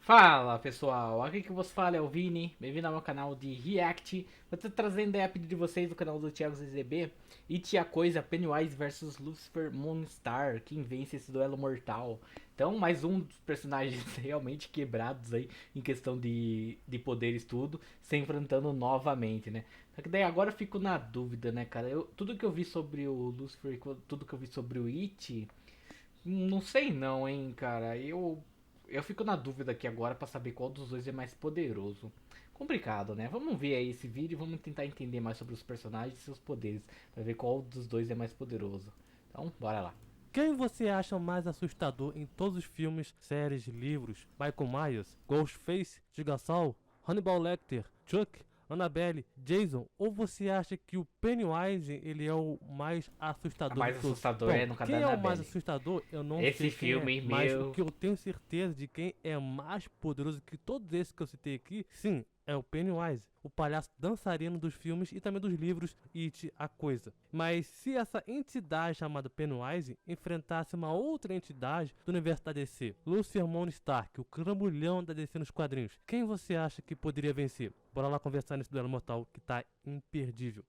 Fala pessoal, aqui que vos fala é o Vini, bem-vindo ao meu canal de React. Eu tô trazendo a pedido de vocês do canal do Thiago ZZB e Tia Coisa, Pennywise versus Lucifer Moonstar, quem vence esse duelo mortal. Então, mais um dos personagens realmente quebrados aí em questão de poderes, tudo, se enfrentando novamente, né? Só que daí agora eu fico na dúvida, né, cara? Tudo que eu vi sobre o Lucifer, tudo que eu vi sobre o It. Não sei não, hein, cara. Eu fico na dúvida aqui agora pra saber qual dos dois é mais poderoso. Complicado, né? Vamos ver aí esse vídeo e vamos tentar entender mais sobre os personagens e seus poderes, pra ver qual dos dois é mais poderoso. Então, bora lá. Quem você acha mais assustador em todos os filmes, séries, livros? Michael Myers, Ghostface, Jigsaw, Hannibal Lecter, Chuck, Annabelle, Jason? Ou você acha que o Pennywise ele é o mais A assustador de mais todos? assustador Bom, é no caso da quem é o mais Annabelle. assustador eu não Esse sei quem é, filme, mas o meu. que eu tenho certeza de quem é mais poderoso que todos esses que eu citei aqui, sim, é o Pennywise, o palhaço dançarino dos filmes e também dos livros It, a Coisa. Mas se essa entidade chamada Pennywise enfrentasse uma outra entidade do universo da DC, Lucifer Stark, o cramulhão da DC nos quadrinhos, quem você acha que poderia vencer? Bora lá conversar nesse duelo mortal que tá imperdível.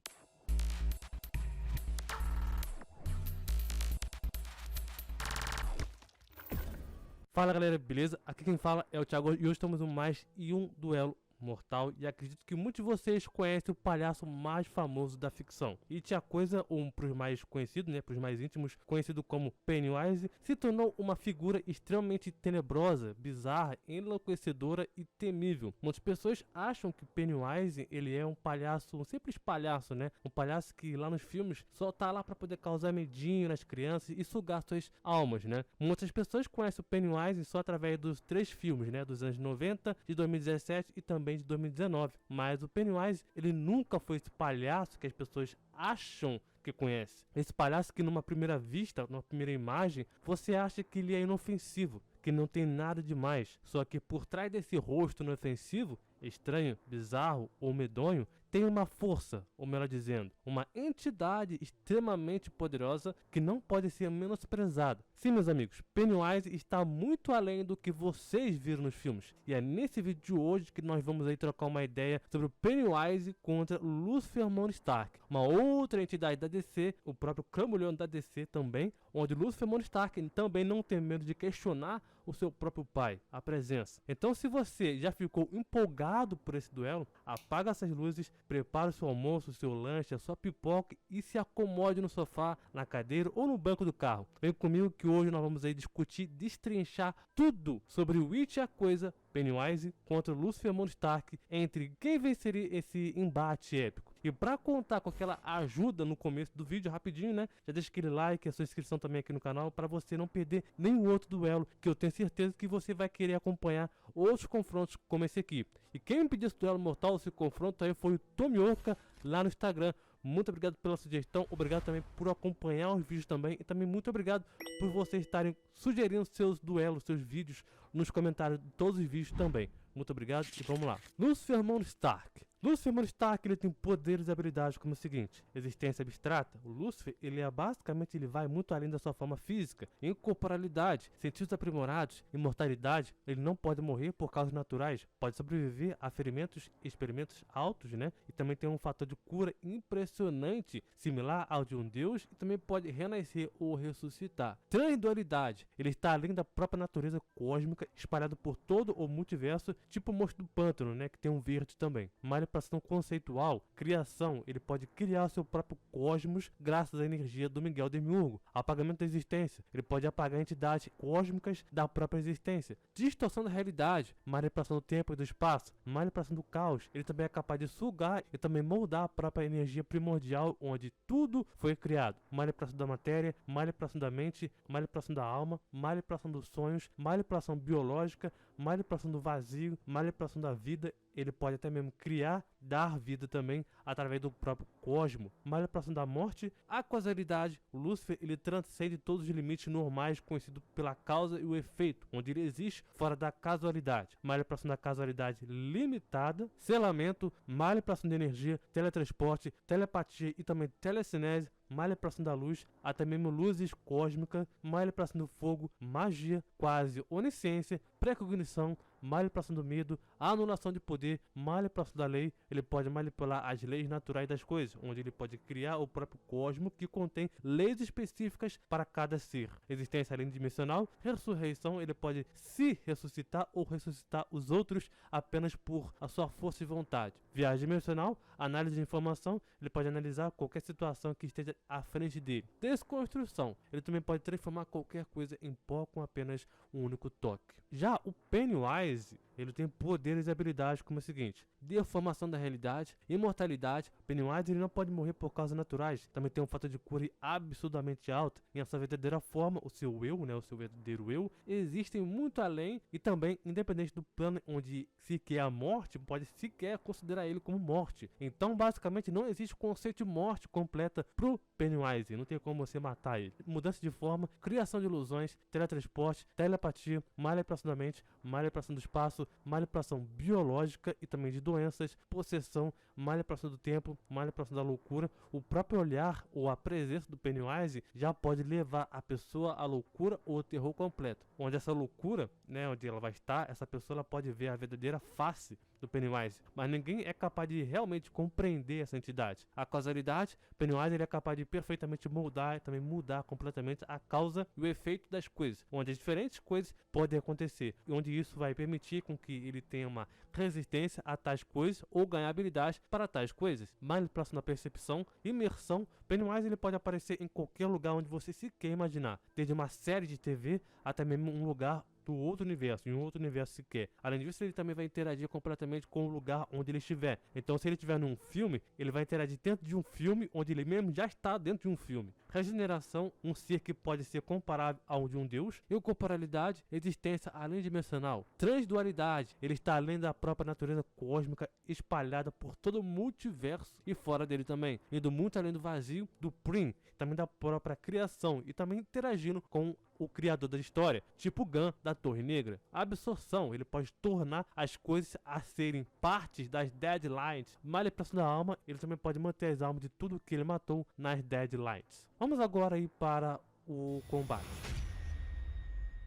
Fala galera, beleza? Aqui quem fala é o Thiago e hoje estamos em mais um duelo mortal e acredito que muitos de vocês conhecem o palhaço mais famoso da ficção. E tinha coisa, para os mais conhecidos, né, para os mais íntimos, conhecido como Pennywise, se tornou uma figura extremamente tenebrosa, bizarra, enlouquecedora e temível. Muitas pessoas acham que Pennywise ele é um palhaço, um simples palhaço, né? Um palhaço que lá nos filmes só tá lá para poder causar medinho nas crianças e sugar suas almas, né? Muitas pessoas conhecem o Pennywise só através dos três filmes, né? Dos anos 90, de 2017 e também de 2019. Mas o Pennywise, ele nunca foi esse palhaço que as pessoas acham que conhece. Esse palhaço que numa primeira vista, numa primeira imagem, você acha que ele é inofensivo, que não tem nada demais. Só que por trás desse rosto inofensivo, estranho, bizarro ou medonho, tem uma força, ou melhor dizendo, uma entidade extremamente poderosa que não pode ser menosprezada. Sim, meus amigos, Pennywise está muito além do que vocês viram nos filmes. E é nesse vídeo de hoje que nós vamos aí trocar uma ideia sobre o Pennywise contra Lucifer Stark, uma outra entidade da DC, o próprio Cramulhão da DC também, onde Lucifer Stark também não tem medo de questionar o seu próprio pai, a presença. Então, se você já ficou empolgado por esse duelo, apaga essas luzes, prepare o seu almoço, o seu lanche, a sua pipoca e se acomode no sofá, na cadeira ou no banco do carro. Vem comigo que hoje nós vamos aí discutir, destrinchar tudo sobre o It e a Coisa, Pennywise contra Lucifer Stark, entre quem venceria esse embate épico. E para contar com aquela ajuda no começo do vídeo, rapidinho, né? Já deixa aquele like, a sua inscrição também aqui no canal, para você não perder nenhum outro duelo, que eu tenho certeza que você vai querer acompanhar outros confrontos como esse aqui. E quem me pediu esse duelo mortal, esse confronto aí, foi o Tomioka lá no Instagram. Muito obrigado pela sugestão, obrigado também por acompanhar os vídeos também e também muito obrigado por vocês estarem sugerindo seus duelos, seus vídeos nos comentários de todos os vídeos também. Muito obrigado e vamos lá. Lucifer Stark. Lucifer Stark ele tem poderes e habilidades como o seguinte: existência abstrata. O Lucifer basicamente ele vai muito além da sua forma física, incorporalidade, sentidos aprimorados, imortalidade. Ele não pode morrer por causas naturais, pode sobreviver a ferimentos e experimentos altos, né? E também tem um fator de cura impressionante, similar ao de um deus, e também pode renascer ou ressuscitar. Transdualidade. Ele está além da própria natureza cósmica, espalhado por todo o multiverso, tipo o monstro do pântano, né? Que tem um verde também. Manipulação conceitual, criação, ele pode criar o seu próprio cosmos graças à energia do Miguel Demiurgo. Apagamento da existência, ele pode apagar entidades cósmicas da própria existência. Distorção da realidade, manipulação do tempo e do espaço, manipulação do caos, ele também é capaz de sugar e também moldar a própria energia primordial onde tudo foi criado. Manipulação da matéria, manipulação da mente, manipulação da alma, manipulação dos sonhos, manipulação biológica, manipulação do vazio, manipulação da vida. Ele pode até mesmo criar, dar vida também através do próprio cosmo. Manipulação da morte, a causalidade. O Lúcifer ele transcende todos os limites normais conhecidos pela causa e o efeito, onde ele existe fora da casualidade. Manipulação da casualidade limitada, selamento, manipulação de energia, teletransporte, telepatia e também telecinese. Manipulação da luz, até mesmo luzes cósmicas, manipulação do fogo, magia, quase onisciência, precognição, manipulação do medo, anulação de poder, manipulação da lei. Ele pode manipular as leis naturais das coisas, onde ele pode criar o próprio cosmo que contém leis específicas para cada ser. Existência além dimensional, ressurreição, ele pode se ressuscitar ou ressuscitar os outros apenas por a sua força e vontade. Viagem dimensional, análise de informação, ele pode analisar qualquer situação que esteja à frente dele. Desconstrução, ele também pode transformar qualquer coisa em pó com apenas um único toque. Já o Pennywise, ele tem poderes e habilidades como o seguinte: deformação da realidade, imortalidade. Pennywise ele não pode morrer por causas naturais, também tem um fator de cura absurdamente alto. Em sua verdadeira forma, o seu eu, né, o seu verdadeiro eu, existem muito além e também independente do plano onde se quer a morte, pode sequer considerar ele como morte. Então basicamente não existe conceito de morte completa pro Pennywise, não tem como você matar ele. Mudança de forma, criação de ilusões, teletransporte, telepatia, manipulação da mente, manipulação do espaço, manipulação biológica e também de doenças, possessão, manipulação do tempo, manipulação da loucura. O próprio olhar ou a presença do Pennywise já pode levar a pessoa à loucura ou ao terror completo. Onde essa loucura, né, onde ela vai estar, essa pessoa ela pode ver a verdadeira face do Pennywise, mas ninguém é capaz de realmente compreender essa entidade. A causalidade, Pennywise ele é capaz de perfeitamente moldar e também mudar completamente a causa e o efeito das coisas, onde as diferentes coisas podem acontecer, e onde isso vai permitir com que ele tenha uma resistência a tais coisas ou ganhar habilidades para tais coisas. Manipulação da percepção, imersão, Pennywise ele pode aparecer em qualquer lugar onde você sequer imaginar, desde uma série de TV até mesmo um lugar do outro universo, em um outro universo sequer. Além disso, ele também vai interagir completamente com o lugar onde ele estiver. Então, se ele estiver num filme, ele vai interagir dentro de um filme onde ele mesmo já está dentro de um filme. Regeneração, um ser que pode ser comparável ao de um deus. Incorporalidade, existência além dimensional. Transdualidade, ele está além da própria natureza cósmica espalhada por todo o multiverso e fora dele também, indo muito além do vazio, do Prim, também da própria criação e também interagindo com o criador da história, tipo Gun da Torre Negra. A absorção, ele pode tornar as coisas a serem partes das Deadlines. Manipulação da alma, ele também pode manter as almas de tudo que ele matou nas Deadlines. Vamos agora ir para o combate.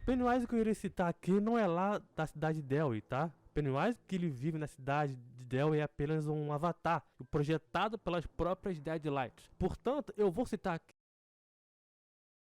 Pennywise que eu irei citar aqui não é lá da cidade de Delhi, tá? Pennywise que ele vive na cidade de Delhi é apenas um avatar projetado pelas próprias Deadlines. Portanto, eu vou citar aqui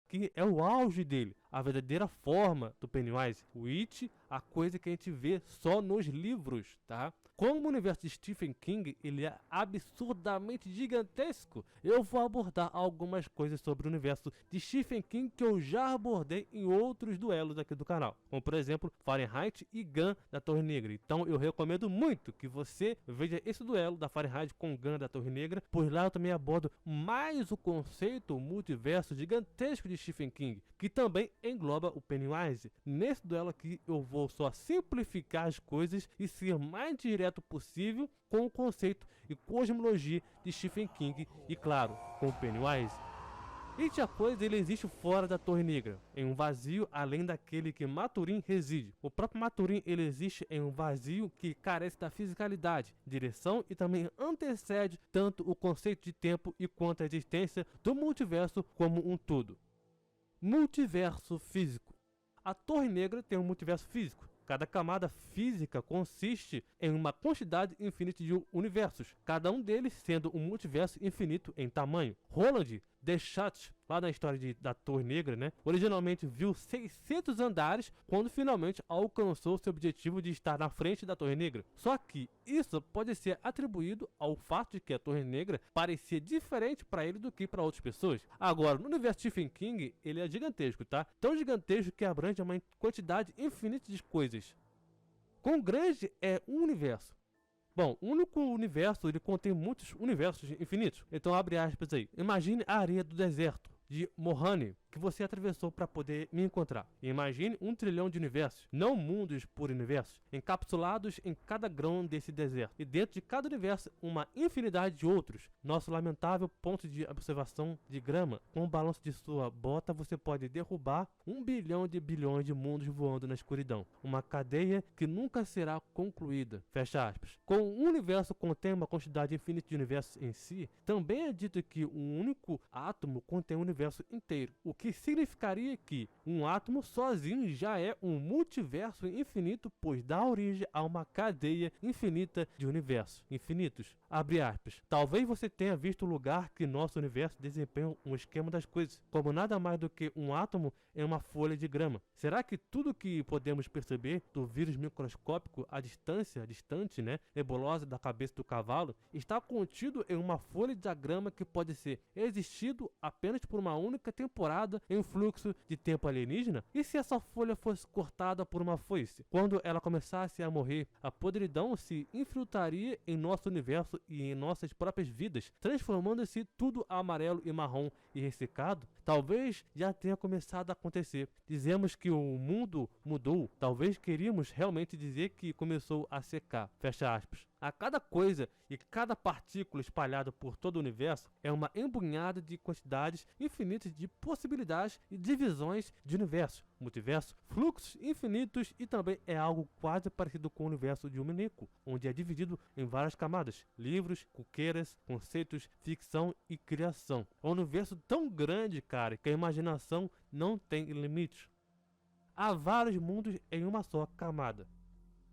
que é o auge dele, a verdadeira forma do Pennywise, o It, a coisa que a gente vê só nos livros, tá? Como o universo de Stephen King ele é absurdamente gigantesco, eu vou abordar algumas coisas sobre o universo de Stephen King que eu já abordei em outros duelos aqui do canal, como por exemplo Fahrenheit e Gun da Torre Negra. Então eu recomendo muito que você veja esse duelo da Fahrenheit com Gun da Torre Negra, pois lá eu também abordo mais o conceito o multiverso gigantesco de Stephen King, que também engloba o Pennywise. Nesse duelo aqui eu vou só simplificar as coisas e ser mais direto possível com o conceito e cosmologia de Stephen King e claro, com o Pennywise. E a coisa ele existe fora da Torre Negra, em um vazio além daquele que Maturin reside. O próprio Maturin ele existe em um vazio que carece da fisicalidade, direção e também antecede tanto o conceito de tempo e quanto a existência do multiverso como um todo. Multiverso físico. A Torre Negra tem um multiverso físico. Cada camada física consiste em uma quantidade infinita de universos, cada um deles sendo um multiverso infinito em tamanho. Roland Deschacht, lá na história da Torre Negra, né, originalmente viu 600 andares quando finalmente alcançou seu objetivo de estar na frente da Torre Negra. Só que isso pode ser atribuído ao fato de que a Torre Negra parecia diferente para ele do que para outras pessoas. Agora, no universo Stephen King, ele é gigantesco, tá? Tão gigantesco que abrange uma quantidade infinita de coisas. Quão grande é um universo? Bom, o único universo, ele contém muitos universos infinitos. Então abre aspas aí. Imagine a areia do deserto de Mohane que você atravessou para poder me encontrar. E imagine 1 trilhão de universos, não mundos por universos, encapsulados em cada grão desse deserto. E dentro de cada universo, uma infinidade de outros. Nosso lamentável ponto de observação de grama. Com o balanço de sua bota, você pode derrubar 1 bilhão de bilhões de mundos voando na escuridão. Uma cadeia que nunca será concluída. Fecha aspas. Com um universo contém uma quantidade infinita de universos em si, também é dito que um único átomo contém um universo inteiro. O que que significaria que um átomo sozinho já é um multiverso infinito, pois dá origem a uma cadeia infinita de universos infinitos. Abre aspas. Talvez você tenha visto o lugar que nosso universo desempenha um esquema das coisas, como nada mais do que um átomo em uma folha de grama. Será que tudo que podemos perceber do vírus microscópico à distância, distante, nebulosa da cabeça do cavalo, está contido em uma folha de diagrama que pode ser existido apenas por uma única temporada em um fluxo de tempo alienígena? E se essa folha fosse cortada por uma foice? Quando ela começasse a morrer, a podridão se infiltraria em nosso universo e em nossas próprias vidas, transformando-se tudo amarelo e marrom e ressecado? Talvez já tenha começado a acontecer. Dizemos que o mundo mudou, talvez queríamos realmente dizer que começou a secar. Fecha aspas. A cada coisa e cada partícula espalhada por todo o universo é uma embunhada de quantidades infinitas de possibilidades e divisões de universo, multiverso, fluxos infinitos, e também é algo quase parecido com o universo de um Mineco, onde é dividido em várias camadas: livros, coqueiras, conceitos, ficção e criação. É um universo tão grande, cara, que a imaginação não tem limites. Há vários mundos em uma só camada.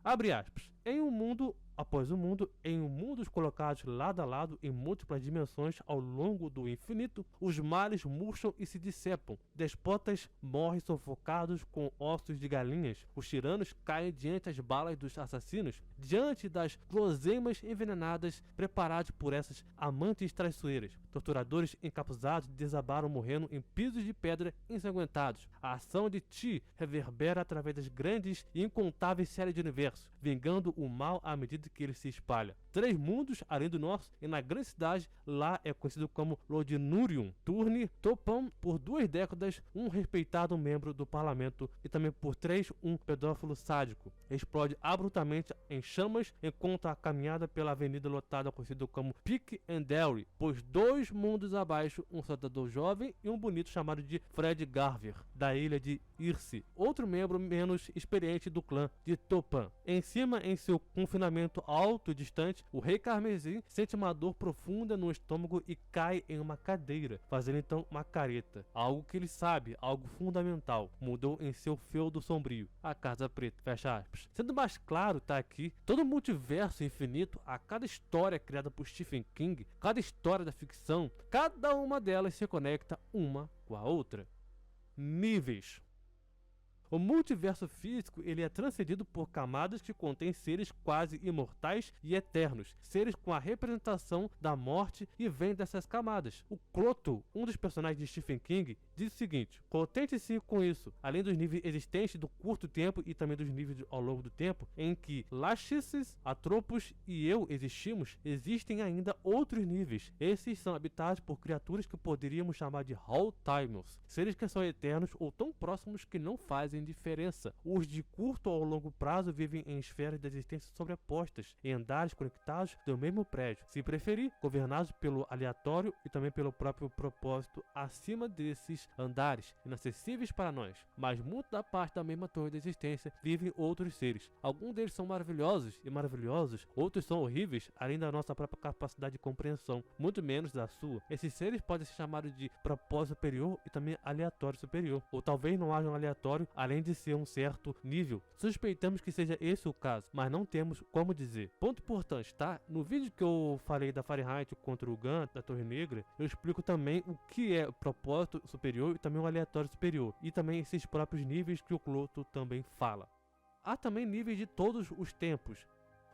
Abre aspas. Em um mundo após o mundo, em mundos colocados lado a lado em múltiplas dimensões ao longo do infinito, os males murcham e se decepam. Despotas morrem sufocados com ossos de galinhas. Os tiranos caem diante das balas dos assassinos, diante das guloseimas envenenadas preparadas por essas amantes traiçoeiras. Torturadores encapuzados desabaram morrendo em pisos de pedra ensanguentados. A ação de Ti reverbera através das grandes e incontáveis séries de universos, vingando o mal à medida que ele se espalha. 3 mundos além do nosso, e na grande cidade lá é conhecido como Lodinurium, Turne Topan, por 2 décadas um respeitado membro do parlamento, e também por 3 um pedófilo sádico. Explode abruptamente em chamas enquanto a caminhada pela avenida lotada conhecido como Pick and Dairy, pois 2 mundos abaixo, um soldador jovem e um bonito chamado de Fred Garver, da ilha de Irse, outro membro menos experiente do clã de Topan. Em cima, em seu confinamento alto e distante, o rei Carmesim sente uma dor profunda no estômago e cai em uma cadeira, fazendo então uma careta. Algo que ele sabe, algo fundamental, mudou em seu feudo sombrio, a Casa Preta. Fecha aspas. Sendo mais claro, tá aqui, todo o multiverso infinito, a cada história criada por Stephen King, cada história da ficção, cada uma delas se conecta uma com a outra. Níveis. O multiverso físico ele é transcendido por camadas que contêm seres quase imortais e eternos, seres com a representação da morte, e vem dessas camadas. O Cloto, um dos personagens de Stephen King, diz o seguinte: contente-se com isso, além dos níveis existentes do curto tempo e também dos níveis ao longo do tempo, em que Lachesis, Atropos e eu existimos, existem ainda outros níveis. Esses são habitados por criaturas que poderíamos chamar de Hall-Timers, seres que são eternos ou tão próximos que não fazem diferença. Os de curto ou longo prazo vivem em esferas de existência sobrepostas, em andares conectados do mesmo prédio, se preferir, governados pelo aleatório e também pelo próprio propósito acima desses andares, inacessíveis para nós. Mas muito da parte da mesma torre de existência vivem outros seres. Alguns deles são maravilhosos e maravilhosos, outros são horríveis, além da nossa própria capacidade de compreensão, muito menos da sua. Esses seres podem ser chamados de propósito superior e também aleatório superior, ou talvez não haja um aleatório além de ser um certo nível. Suspeitamos que seja esse o caso, mas não temos como dizer. Ponto importante, tá? No vídeo que eu falei da Fahrenheit contra o GUN, da Torre Negra, eu explico também o que é o propósito superior e também o aleatório superior, e também esses próprios níveis que o Cloto também fala. Há também níveis de todos os tempos.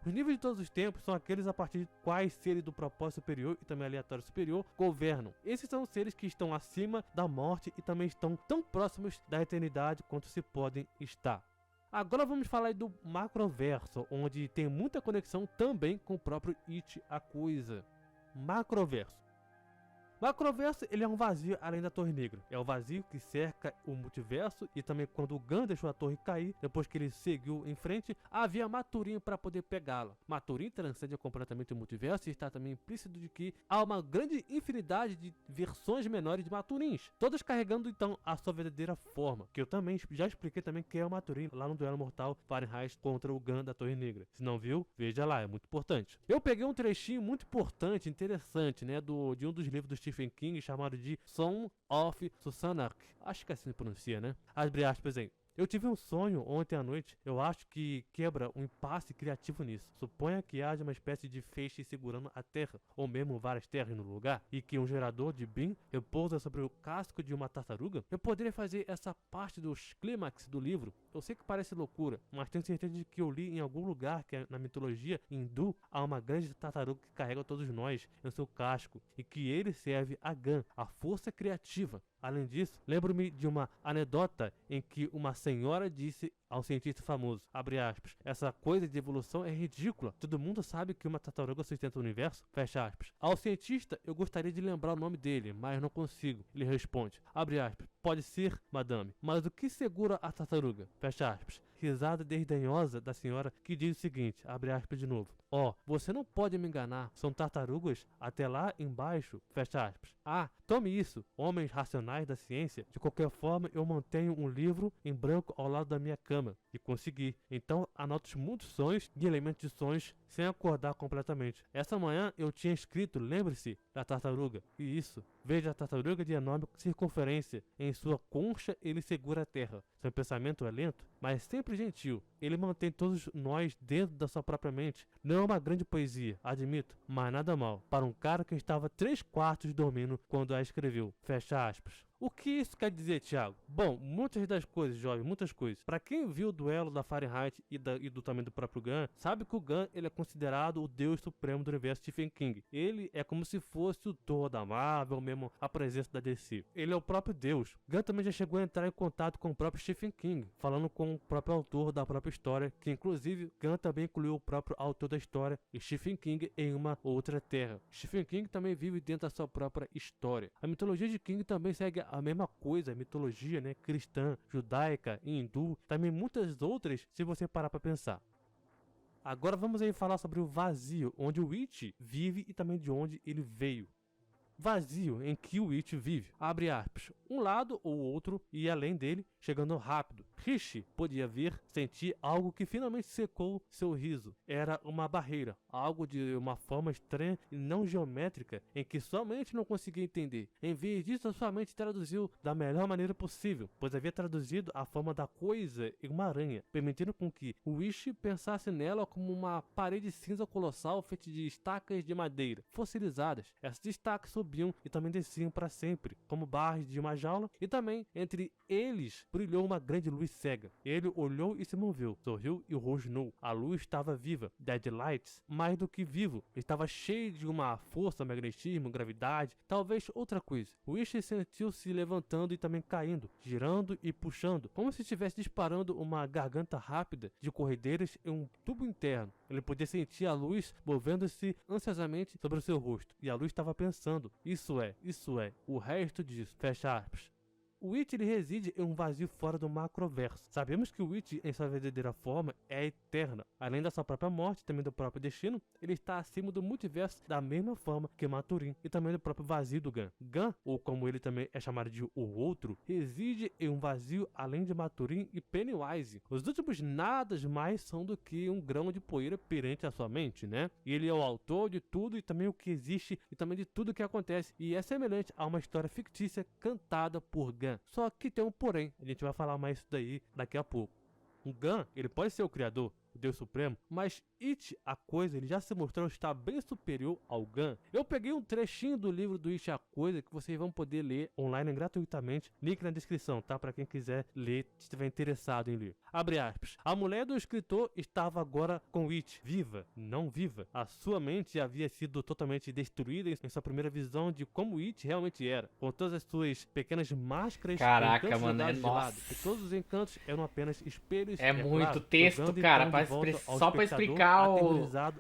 Os níveis de todos os tempos são aqueles a partir de quais seres do propósito superior e também aleatório superior governam. Esses são seres que estão acima da morte e também estão tão próximos da eternidade quanto se podem estar. Agora vamos falar do macroverso, onde tem muita conexão também com o próprio It, a coisa. Macroverso. Macroverso ele é um vazio além da Torre Negra. É o vazio que cerca o multiverso, e também quando o Gun deixou a torre cair, depois que ele seguiu em frente, havia Maturin para poder pegá-la. Maturin transcende completamente o multiverso, e está também implícito de que há uma grande infinidade de versões menores de Maturins, todas carregando então a sua verdadeira forma, que eu também já expliquei também que é o Maturin lá no duelo mortal Fahrenheit contra o Gun da Torre Negra. Se não viu, veja lá, é muito importante. Eu peguei um trechinho muito importante, interessante, de um dos livros do Stephen Stephen King chamado de Song of Susanna. Acho que assim pronuncia, né? Abre aspas aí. Eu tive um sonho ontem à noite, eu acho que quebra um impasse criativo nisso. Suponha que haja uma espécie de feixe segurando a terra, ou mesmo várias terras no lugar, e que um gerador de beam repousa sobre o casco de uma tartaruga. Eu poderia fazer essa parte dos clímax do livro. Eu sei que parece loucura, mas tenho certeza de que eu li em algum lugar que na mitologia hindu há uma grande tartaruga que carrega todos nós em seu casco, e que ele serve a Gan, a força criativa. Além disso, lembro-me de uma anedota em que uma senhora disse ao cientista famoso, abre aspas, essa coisa de evolução é ridícula, todo mundo sabe que uma tartaruga sustenta o universo, fecha aspas. Ao cientista, eu gostaria de lembrar o nome dele, mas não consigo. Ele responde, abre aspas, pode ser, madame, mas o que segura a tartaruga? Fecha aspas. Risada desdenhosa da senhora que diz o seguinte, abre aspas de novo. Ó, você não pode me enganar, são tartarugas até lá embaixo, fecha aspas. Ah, tome isso, homens racionais da ciência. De qualquer forma, eu mantenho um livro em branco ao lado da minha cama. E consegui. Então, anoto muitos sonhos e elementos de sonhos sem acordar completamente. Essa manhã eu tinha escrito, lembre-se, da tartaruga. E isso, veja a tartaruga de enorme circunferência. Em sua concha ele segura a terra. Seu pensamento é lento, mas sempre gentil. Ele mantém todos nós dentro da sua própria mente. Não é uma grande poesia, admito, mas nada mal. Para um cara que estava 3/4 dormindo quando a escreveu. Fecha aspas. O que isso quer dizer, Thiago? Bom, muitas das coisas, jovem, muitas coisas. Pra quem viu o duelo da Fahrenheit e do também do próprio Gunn, sabe que o Gunn ele é considerado o deus supremo do universo Stephen King. Ele é como se fosse o Thor da Marvel, mesmo a presença da DC. Ele é o próprio deus. Gunn também já chegou a entrar em contato com o próprio Stephen King, falando com o próprio autor da própria história, que inclusive Gunn também incluiu o próprio autor da história e Stephen King em uma outra terra. Stephen King também vive dentro da sua própria história. A mitologia de King também segue a mesma coisa, a mitologia, né, cristã, judaica, hindu, também muitas outras, se você parar para pensar. Agora vamos aí falar sobre o vazio, onde o It vive e também de onde ele veio. Vazio em que o It vive, abre aspas, um lado ou outro e além dele, chegando rápido. Rishi podia ver, sentir algo que finalmente secou seu riso. Era uma barreira, algo de uma forma estranha e não geométrica, em que sua mente não conseguia entender. Em vez disso, sua mente traduziu da melhor maneira possível, pois havia traduzido a forma da coisa em uma aranha, permitindo com que o Wish pensasse nela como uma parede cinza colossal feita de estacas de madeira, fossilizadas. Essas estacas subiam e também desciam para sempre, como barras de uma jaula, e também entre eles brilhou uma grande luz cega. Ele olhou e se moveu, sorriu e rosnou. A luz estava viva. Deadlights, mais do que vivo, estava cheio de uma força, magnetismo, gravidade, talvez outra coisa. Wish sentiu-se levantando e também caindo, girando e puxando, como se estivesse disparando uma garganta rápida de corredeiras em um tubo interno. Ele podia sentir a luz movendo-se ansiosamente sobre o seu rosto, e a luz estava pensando, isso é, o resto disso, fecha aspas. O It ele reside em um vazio fora do macroverso. Sabemos que o It, em sua verdadeira forma, é eterna. Além da sua própria morte e também do próprio destino, ele está acima do multiverso da mesma forma que Maturin e também do próprio vazio do Gunn. Gunn, ou como ele também é chamado de o outro, reside em um vazio além de Maturin e Pennywise. Os últimos nada mais são do que um grão de poeira perante a sua mente, né? E ele é o autor de tudo e também o que existe e também de tudo que acontece. E é semelhante a uma história fictícia cantada por Gunn. Só que tem um porém, a gente vai falar mais isso daí daqui a pouco. O Gunn, ele pode ser o criador, o Deus Supremo, mas It, a coisa, ele já se mostrou estar bem superior ao Gunn. Eu peguei um trechinho do livro do It, a coisa, que vocês vão poder ler online gratuitamente, link na descrição, tá? Para quem quiser ler, se estiver interessado em ler. Abre aspas. A mulher do escritor estava agora com It, viva, não viva. A sua mente havia sido totalmente destruída em sua primeira visão de como It realmente era, com todas as suas pequenas máscaras. Caraca, mano, é nossa. E todos os encantos eram apenas espelhos. É muito claro, texto, cara, só pra explicar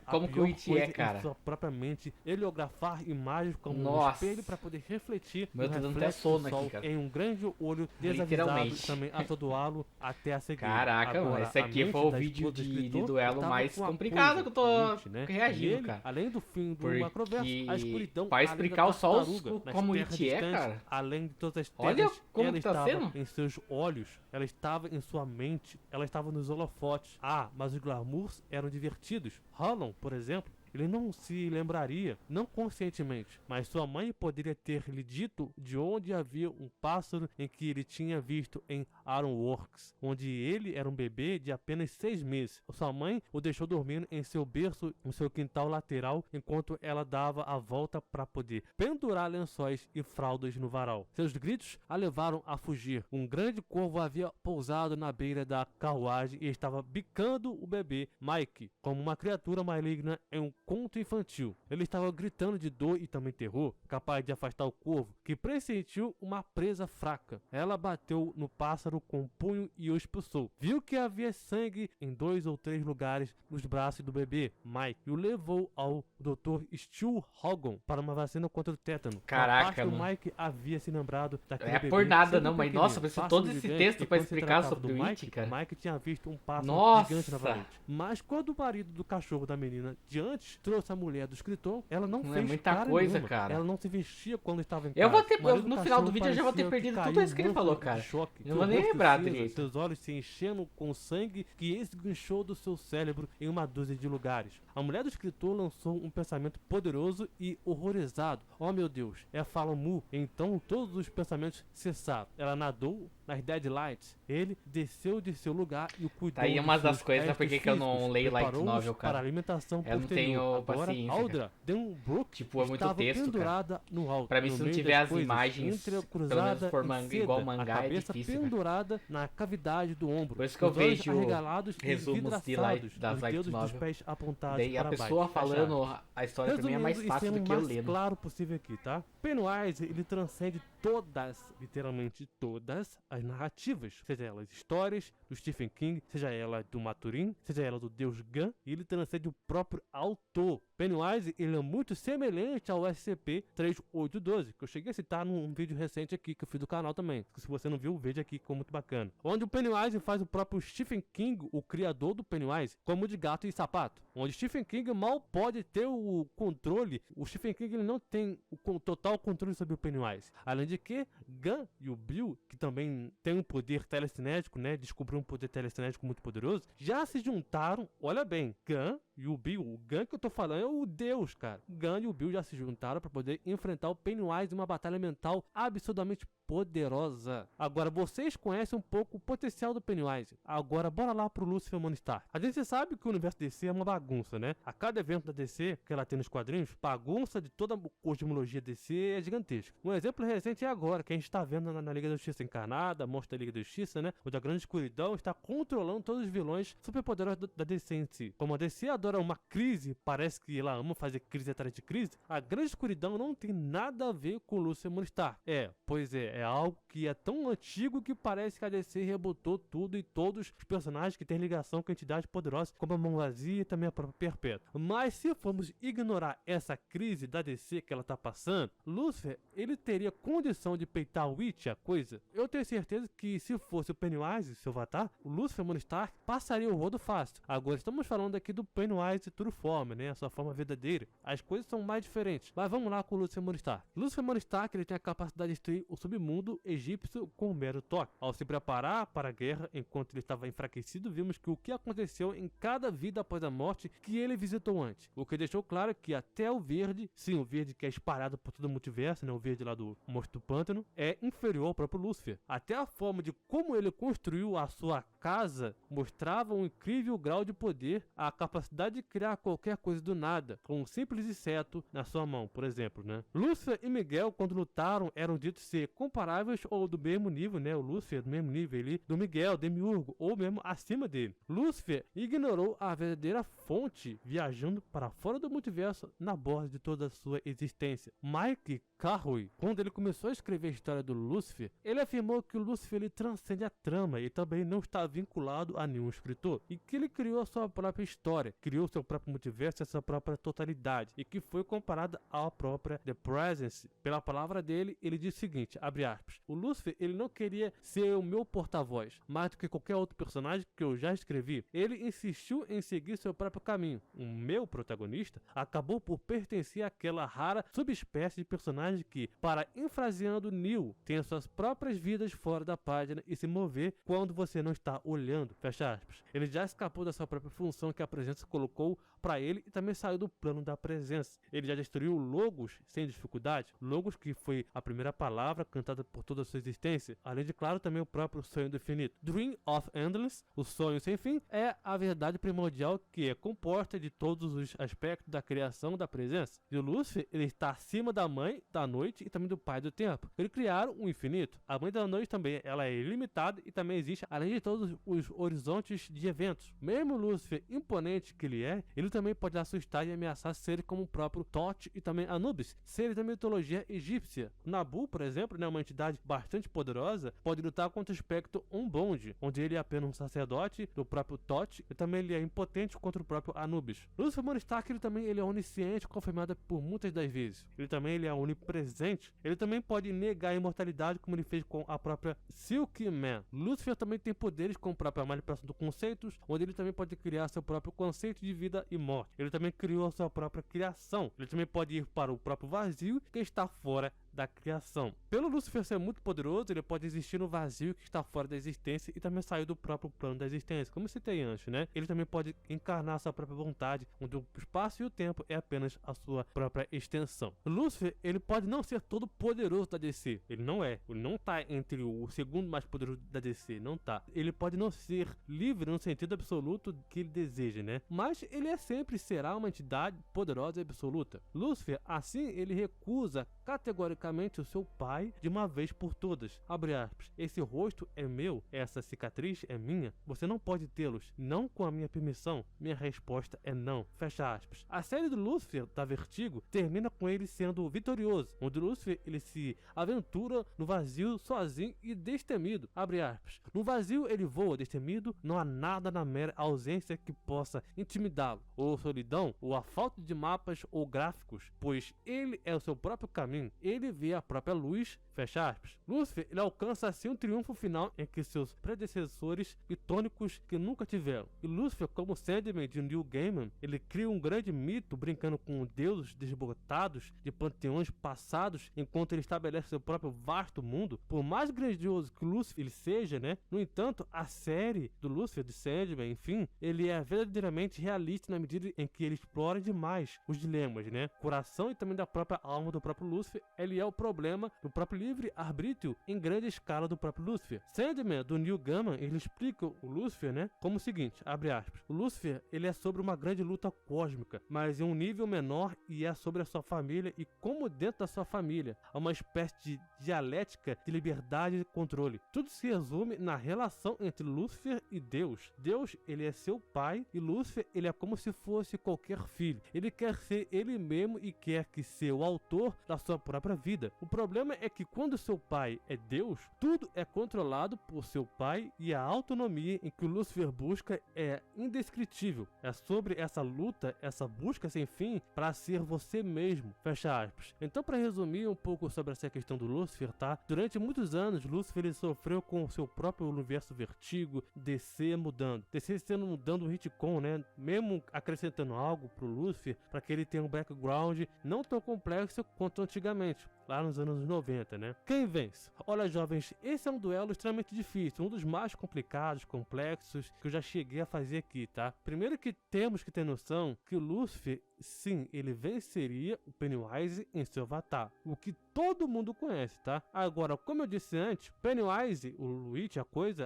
como que o It é, cara. Sua própria mente, heliografar imagens como um espelho para poder refletir meu, no tô dando até reflexo sono do sol aqui, cara. em um grande olho desavisado, também atordoá-lo até a seguir. Caraca, agora, mano, esse aqui foi o vídeo de duelo mais complicado que eu tô reagindo, ele, cara. Além do fim do macroverso, a escuridão, pra explicar só como o It é, cara. Além de todas as terras, olha como ela que tá estava sendo em seus olhos, ela estava em sua mente, ela estava nos holofotes. Ah, mas os glamours eram divertidos. Holland, por exemplo, ele não se lembraria, não conscientemente, mas sua mãe poderia ter lhe dito de onde havia um pássaro em que ele tinha visto em Ironworks, onde ele era um bebê de apenas 6 meses. Sua mãe o deixou dormindo em seu berço, no seu quintal lateral, enquanto ela dava a volta para poder pendurar lençóis e fraldas no varal. Seus gritos a levaram a fugir. Um grande corvo havia pousado na beira da carruagem e estava bicando o bebê Mike como uma criatura maligna em um conto infantil. Ele estava gritando de dor e também terror, capaz de afastar o corvo, que pressentiu uma presa fraca. Ela bateu no pássaro com o punho e o expulsou. Viu que havia sangue em 2 ou 3 lugares nos braços do bebê Mike e o levou ao Dr. Stu Hogan para uma vacina contra o tétano. Caraca, o mano. Mike havia se lembrado daquele É bebê por nada sempre não, mas pequenino, nossa, precisa pássaro todo esse gigante, texto e pra quando se explicar tratava sobre do o Mike, It, cara. Mike tinha visto um pássaro Nossa! gigante novamente. Mas quando o marido do cachorro da menina de antes trouxe a mulher do escritor, ela não Não é fez muita cara coisa, nenhuma. cara. Ela não se vestia quando estava em casa. Eu vou ter, O marido no do final do cachorro vídeo eu já vou ter parecia que perdido caiu tudo isso que ele morto falou, de cara. choque, Eu não vou nem rosto lembrar cinza, direito. seus olhos se enchendo com sangue que esguinchou do seu cérebro em uma dúzia de lugares. A mulher do escritor lançou um pensamento poderoso e horrorizado. Oh meu Deus, é Falamu. Então todos os pensamentos cessaram. Ela nadou nas deadlights. Ele desceu de seu lugar e o cuidou. Tá aí uma de das seus coisas restos porque que eu não físicos. leio light Preparou-os novel, para cara. alimentação Eu não posterior. tenho Agora, paciência, Aldra Denbrook Tipo, é muito estava texto, cara. pendurada no alto. Pra mim, no se não meio tiver das as coisas, imagens, pelo menos entrecruzada for em manga, seda, igual mangá, a é cabeça difícil, cara. pendurada na cavidade do ombro. Por isso que eu os olhos vejo arregalados e resumos de vidraçados, das os light dedos dos novel. pés apontados Daí a para pessoa baixo. falando a história pra mim é mais Resumindo fácil e do sendo que eu mais lendo. claro possível aqui, tá? Pennywise, ele transcende todas, literalmente todas, as narrativas. Seja elas histórias do Stephen King, seja ela do Maturin, seja ela do Deus Gunn, e ele transcende o próprio autor. Pennywise, ele é muito semelhante ao SCP-3812, que eu cheguei a citar num vídeo recente aqui, que eu fiz do canal também. Se você não viu, o vídeo aqui ficou muito bacana. Onde o Pennywise faz o próprio Stephen King, o criador do Pennywise, como de gato e sapato. Onde Stephen King mal pode ter o controle, o Stephen King ele não tem o total controle sobre o Pennywise. Além de que, Gunn e o Bill, que também tem um poder telecinético, né, descobriu um poder telecinético muito poderoso, já se juntaram, olha bem, Gunn e o Bill, o Gunn que eu tô falando é o Deus, cara. Gunn e o Bill já se juntaram para poder enfrentar o Pennywise em uma batalha mental absurdamente poderosa. Agora, vocês conhecem um pouco o potencial do Pennywise. Agora, bora lá pro Lucifer Morningstar. A gente sabe que o universo DC é uma bagunça, né? A cada evento da DC que ela tem nos quadrinhos, bagunça de toda a cosmologia DC é gigantesca. Um exemplo recente é agora, que a gente tá vendo na Liga da Justiça Encarnada, Mostra da Liga da Justiça, né? Onde a Grande Escuridão está controlando todos os vilões superpoderosos da DC em si. Como a DC adora uma crise, parece que ela ama fazer crise atrás de crise, a Grande Escuridão não tem nada a ver com o Lucifer Morningstar. Pois é algo que é tão antigo que parece que a DC rebutou tudo e todos os personagens que têm ligação com entidades poderosas, como a Mão Vazia e também a própria Perpétua. Mas se formos ignorar essa crise da DC que ela tá passando, Lucifer, ele teria condição de peitar o Witch, a coisa? Eu tenho certeza que se fosse o Pennywise, seu avatar, o Lucifer Morningstar passaria o rodo fácil. Agora estamos falando aqui do Pennywise True Form, né, a sua forma verdadeira. As coisas são mais diferentes. Mas vamos lá com o Lucifer Morningstar. Lucifer Morningstar, ele tem a capacidade de destruir o submundo egípcio com um mero toque. Ao se preparar para a guerra, enquanto ele estava enfraquecido, vimos que o que aconteceu em cada vida após a morte que ele visitou antes. O que deixou claro que até o verde, sim, o verde que é espalhado por todo o multiverso, né, o verde lá do Monstro do Pântano, é inferior ao próprio Lúcifer. Até a forma de como ele construiu a sua casa mostrava um incrível grau de poder, a capacidade de criar qualquer coisa do nada, com um simples inseto na sua mão, por exemplo, né? Lúcifer e Miguel, quando lutaram, eram ditos ser comparáveis ou do mesmo nível, né? O Lúcifer do mesmo nível ali, do Miguel, Demiurgo, ou mesmo acima dele. Lúcifer ignorou a verdadeira fonte, viajando para fora do multiverso na borda de toda a sua existência. Mike Carroy, quando ele começou a escrever a história do Lúcifer, ele afirmou que o Lúcifer ele transcende a trama e também não está vinculado a nenhum escritor, e que ele criou a sua própria história, criou seu próprio multiverso e a sua própria totalidade, e que foi comparada à própria The Presence. Pela palavra dele, ele diz o seguinte, abre aspas, o Lúcifer ele não queria ser o meu porta-voz, mais do que qualquer outro personagem que eu já escrevi. Ele insistiu em seguir seu próprio caminho. O meu protagonista acabou por pertencer àquela rara subespécie de personagem personagem que, parafraseando Neil, tem suas próprias vidas fora da página e se mover quando você não está olhando, fecha aspas. Ele já escapou da sua própria função que a presença colocou para ele e também saiu do plano da presença. Ele já destruiu Logos sem dificuldade, Logos que foi a primeira palavra cantada por toda a sua existência, além de, claro, também o próprio sonho do infinito. Dream of Endless, o sonho sem fim, é a verdade primordial que é composta de todos os aspectos da criação da presença. E o Lúcifer, ele está acima da mãe, da noite e também do pai do tempo. Eles criaram o infinito. A mãe da noite também, ela é ilimitada e também existe além de todos os horizontes de eventos. Mesmo o Lúcifer imponente que ele também pode assustar e ameaçar seres como o próprio Thoth e também Anubis, seres da mitologia egípcia. Nabu, por exemplo, né, uma entidade bastante poderosa, pode lutar contra o espectro Umbonde, onde ele é apenas um sacerdote do próprio Thoth e também ele é impotente contra o próprio Anubis. Lúcifer Morningstar, ele é onisciente, confirmado por muitas das vezes. Ele é onipresente. Ele também pode negar a imortalidade, como ele fez com a própria Silkman. Lúcifer também tem poderes como a própria manipulação de conceitos, onde ele também pode criar seu próprio conceito de vida e morte. Ele também criou a sua própria criação. Ele também pode ir para o próprio vazio, que está fora da criação. Pelo Lúcifer ser muito poderoso, ele pode existir no vazio que está fora da existência e também sair do próprio plano da existência, como eu citei antes, né? Ele também pode encarnar sua própria vontade, onde o espaço e o tempo é apenas a sua própria extensão. Lúcifer, ele pode não ser todo poderoso da DC, ele não é. Ele não tá entre o segundo mais poderoso da DC, não tá. Ele pode não ser livre no sentido absoluto que ele deseja, né? Mas ele sempre será uma entidade poderosa e absoluta. Lúcifer, assim, ele recusa categoricamente o seu pai de uma vez por todas. Abre aspas. Esse rosto é meu, essa cicatriz é minha, você não pode tê-los, não com a minha permissão. Minha resposta é não. Fecha aspas. A série do Lúcifer, da Vertigo, termina com ele sendo vitorioso, onde Lúcifer ele se aventura no vazio sozinho e destemido. Abre aspas. No vazio ele voa destemido, não há nada na mera ausência que possa intimidá-lo, ou solidão, ou a falta de mapas ou gráficos, pois ele é o seu próprio caminho. Ele vê a própria luz, fecha aspas. Lúcifer, ele alcança assim um triunfo final em que seus predecessores pitônicos que nunca tiveram. E Lúcifer, como Sandman de Neil Gaiman, ele cria um grande mito brincando com deuses desbotados de panteões passados, enquanto ele estabelece seu próprio vasto mundo. Por mais grandioso que Lúcifer ele seja, né? No entanto, a série do Lúcifer, de Sandman, enfim, ele é verdadeiramente realista na medida em que ele explora demais os dilemas, né? Coração e também da própria alma do próprio Lúcifer. Ele é o problema do próprio livre-arbítrio em grande escala do próprio Lúcifer. Sandman, do Neil Gaiman, ele explica o Lúcifer, né, como o seguinte, abre aspas, o Lúcifer, ele é sobre uma grande luta cósmica, mas em um nível menor e é sobre a sua família e como dentro da sua família há uma espécie de dialética de liberdade e controle. Tudo se resume na relação entre Lúcifer e Deus. Deus, ele é seu pai e Lúcifer, ele é como se fosse qualquer filho. Ele quer ser ele mesmo e quer que seja o autor da sua própria vida. O problema é que quando seu pai é Deus, tudo é controlado por seu pai e a autonomia em que o Lúcifer busca é indescritível. É sobre essa luta, essa busca sem fim para ser você mesmo. Fecha aspas. Então, para resumir um pouco sobre essa questão do Lúcifer, tá? Durante muitos anos, Lúcifer ele sofreu com o seu próprio universo Vertigo, DC mudando. DC sendo mudando o retcon, né? Mesmo acrescentando algo pro Lúcifer para que ele tenha um background não tão complexo quanto antigamente, lá nos anos 90, né? Quem vence? Olha, jovens, esse é um duelo extremamente difícil, um dos mais complicados, complexos, que eu já cheguei a fazer aqui, tá? Primeiro que temos que ter noção que o Lúcifer, sim, ele venceria o Pennywise em seu avatar, o que todo mundo conhece, tá? Agora, como eu disse antes, Pennywise, o Luigi,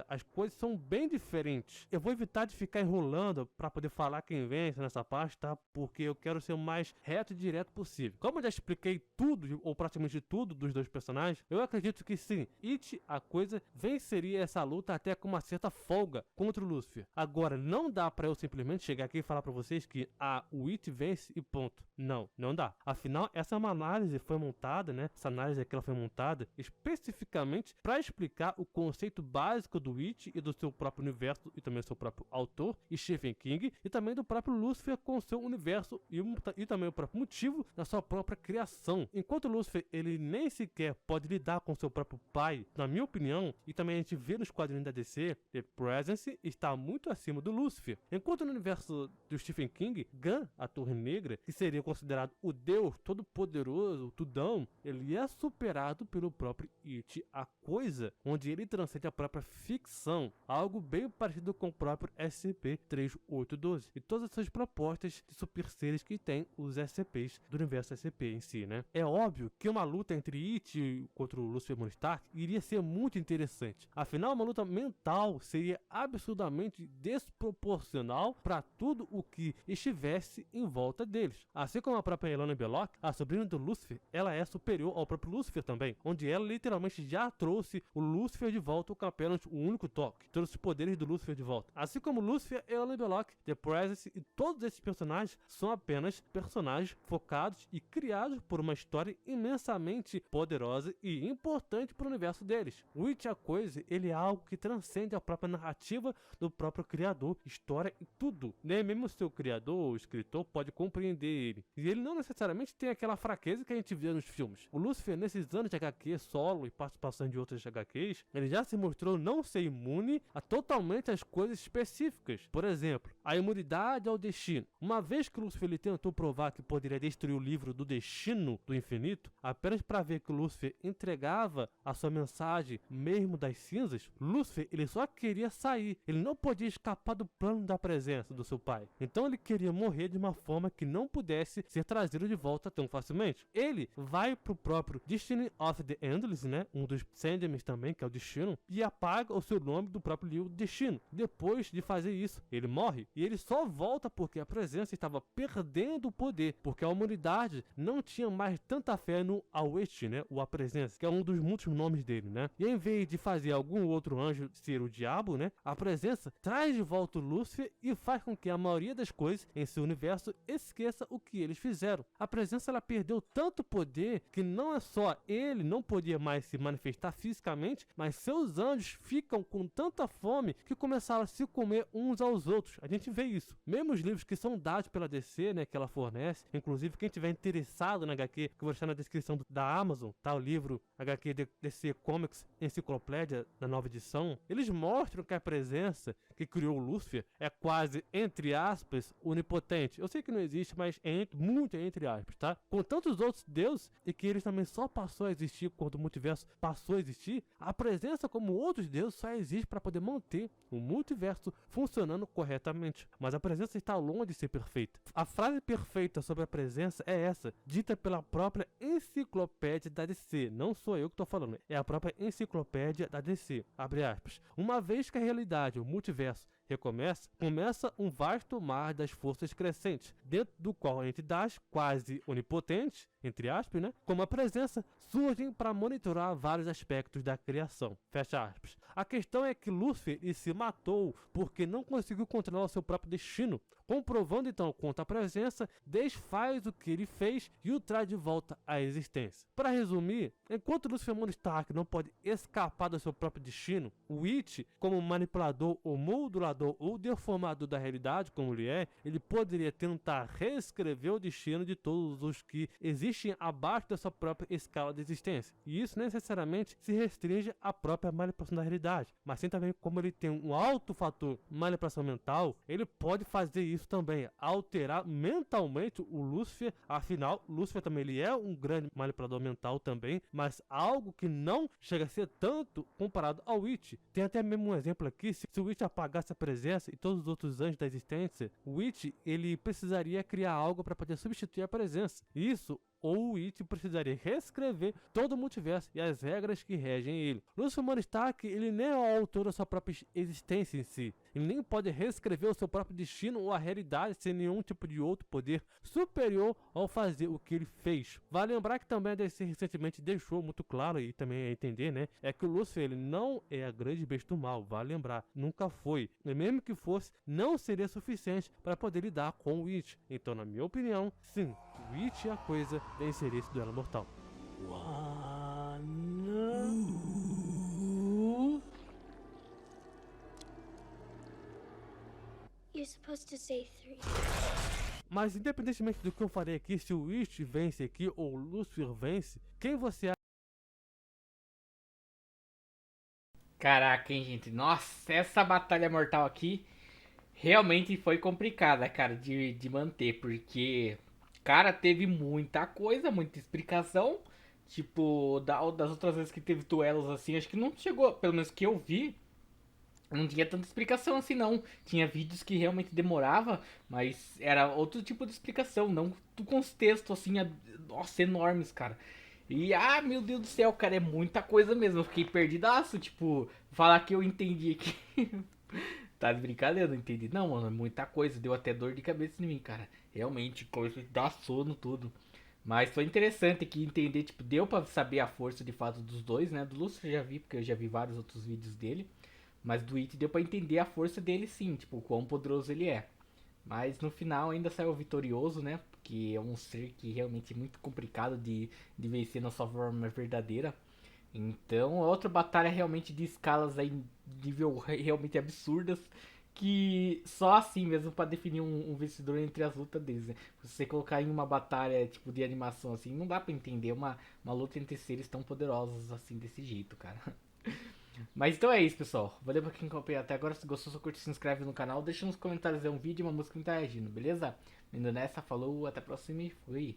as coisas são bem diferentes. Eu vou evitar de ficar enrolando pra poder falar quem vence nessa parte, tá? Porque eu quero ser o mais reto e direto possível. Como eu já expliquei tudo, ou praticamente tudo dos dois personagens, eu acredito que sim, It, a coisa, venceria essa luta até com uma certa folga contra o Lúcifer. Agora, não dá pra eu simplesmente chegar aqui e falar pra vocês que o It vence e ponto. Não, não dá. Afinal, essa é uma análise foi montada, né? Essa análise aqui ela foi montada especificamente para explicar o conceito básico do It e do seu próprio universo e também do seu próprio autor, Stephen King, e também do próprio Lúcifer com o seu universo e também o próprio motivo da sua própria criação. Enquanto Lúcifer ele nem sequer pode lidar com seu próprio pai, na minha opinião, e também a gente vê nos quadrinhos da DC, The Presence está muito acima do Lúcifer. Enquanto no universo do Stephen King, Gunn, a Torre Negra, Negra, que seria considerado o Deus Todo-Poderoso, Tudão, ele é superado pelo próprio It, a Coisa, onde ele transcende a própria ficção, algo bem parecido com o próprio SCP-3812 e todas essas propostas de super seres que tem os SCPs do universo SCP em si, né? É óbvio que uma luta entre It contra o Lucifer Morningstar iria ser muito interessante, afinal uma luta mental seria absurdamente desproporcional para tudo o que estivesse em volta deles. Assim como a própria Ilana Belloc, a sobrinha do Lucifer, ela é superior ao próprio Lucifer também, onde ela literalmente já trouxe o Lucifer de volta com apenas um único toque, trouxe os poderes do Lucifer de volta. Assim como Lucifer, Ilana Belloc, The Presence e todos esses personagens são apenas personagens focados e criados por uma história imensamente poderosa e importante para o universo deles. O It, a Coisa, ele é algo que transcende a própria narrativa do próprio criador, história e tudo. Nem mesmo o seu criador ou escritor pode compreender ele. E ele não necessariamente tem aquela fraqueza que a gente vê nos filmes. O Lucifer, nesses anos de HQ solo e participação de outras HQs, ele já se mostrou não ser imune a totalmente as coisas específicas. Por exemplo, a imunidade ao destino. Uma vez que o Lucifer ele tentou provar que poderia destruir o livro do destino do infinito, apenas para ver que o Lucifer entregava a sua mensagem mesmo das cinzas, Lucifer ele só queria sair. Ele não podia escapar do plano da presença do seu pai. Então ele queria morrer de uma forma que não pudesse ser trazido de volta tão facilmente. Ele vai pro próprio Destiny of the Endless, né? Um dos Sandmans também, que é o Destino, e apaga o seu nome do próprio livro Destino. Depois de fazer isso, ele morre e ele só volta porque a presença estava perdendo o poder, porque a humanidade não tinha mais tanta fé no Await, né? O A Presença, que é um dos muitos nomes dele, né? E em vez de fazer algum outro anjo ser o diabo, né? A presença traz de volta o Lúcifer e faz com que a maioria das coisas em seu universo esqueça o que eles fizeram. A presença ela perdeu tanto poder que não é só ele não podia mais se manifestar fisicamente, mas seus anjos ficam com tanta fome que começaram a se comer uns aos outros. A gente vê isso. Mesmo os livros que são dados pela DC, né, que ela fornece, inclusive quem tiver interessado na HQ, que eu vou deixar na descrição da Amazon, tá o livro HQ DC Comics Enciclopédia da nova edição, eles mostram que a presença que criou o Lúcifer é quase, entre aspas, onipotente. Eu sei que não existe, mas é muito entre aspas, tá? Com tantos outros deuses, e que eles também só passou a existir quando o multiverso passou a existir, a presença como outros deuses só existe para poder manter o multiverso funcionando corretamente. Mas a presença está longe de ser perfeita. A frase perfeita sobre a presença é essa, dita pela própria enciclopédia da DC. Não sou eu que estou falando, é a própria enciclopédia da DC. Abre aspas. Uma vez que a realidade, o multiverso, começa um vasto mar das forças crescentes, dentro do qual entidades quase onipotentes, entre aspas, né, como a presença, surgem para monitorar vários aspectos da criação. Fecha aspas. A questão é que Lúcifer se matou porque não conseguiu controlar o seu próprio destino, comprovando então quanto a presença desfaz o que ele fez e o traz de volta à existência. Para resumir, enquanto Lucifer Morningstar não pode escapar do seu próprio destino, o It, como manipulador ou modulador ou deformador da realidade, como ele poderia tentar reescrever o destino de todos os que existem abaixo da sua própria escala de existência. E isso necessariamente se restringe à própria manipulação da realidade, mas sim também como ele tem um alto fator manipulação mental, ele pode fazer isso também, alterar mentalmente o Lúcifer. Afinal, Lúcifer também ele é um grande manipulador mental também, mas algo que não chega a ser tanto comparado ao It. Tem até mesmo um exemplo aqui, se o It apagasse a presença e todos os outros anjos da existência, o It ele precisaria criar algo para poder substituir a presença. Isso ou o It precisaria reescrever todo o multiverso e as regras que regem ele. Lucifer Morningstar, ele nem é o autor da sua própria existência em si. Ele nem pode reescrever o seu próprio destino ou a realidade sem nenhum tipo de outro poder superior ao fazer o que ele fez. Vale lembrar que também a DC recentemente deixou muito claro, e também é entender, né, é que o Lucifer ele não é a grande besta do mal, vale lembrar, nunca foi. E mesmo que fosse, não seria suficiente para poder lidar com o It. Então, na minha opinião, sim, o It é a coisa venceria esse duelo mortal. You're supposed to say 3. Mas independentemente do que eu falei aqui, se o It vence aqui ou o Lucifer vence, quem você acha? Caraca, hein, gente? Nossa, essa batalha mortal aqui realmente foi complicada, cara, de manter, porque cara, teve muita coisa, muita explicação. Tipo, das outras vezes que teve duelos assim, acho que não chegou, pelo menos que eu vi, não tinha tanta explicação assim não. Tinha vídeos que realmente demorava, mas era outro tipo de explicação, não do contexto assim, nossa, enormes, cara. E ah, meu Deus do céu, cara, é muita coisa mesmo. Eu fiquei perdidaço, tipo, falar que eu entendi aqui. Tá de brincadeira, não entendi. Não, mano, é muita coisa. Deu até dor de cabeça em mim, cara. Realmente, coisa de dar sono, tudo. Mas foi interessante aqui entender, tipo, deu pra saber a força de fato dos dois, né? Do Lúcio eu já vi, porque eu já vi vários outros vídeos dele. Mas do It deu pra entender a força dele sim, tipo, o quão poderoso ele é. Mas no final ainda saiu vitorioso, né? Porque é um ser que realmente é muito complicado de vencer na sua forma verdadeira. Então, outra batalha realmente de escalas aí, nível realmente absurdas, que só assim mesmo para definir um vencedor entre as lutas deles, né? Se você colocar em uma batalha tipo de animação assim, não dá para entender uma luta entre seres tão poderosos assim desse jeito, cara. Mas então é isso, pessoal. Valeu pra quem acompanhou até agora. Se gostou, só curte, se inscreve no canal. Deixa nos comentários aí um vídeo e uma música interagindo, beleza? Indo nessa, falou, até a próxima e fui.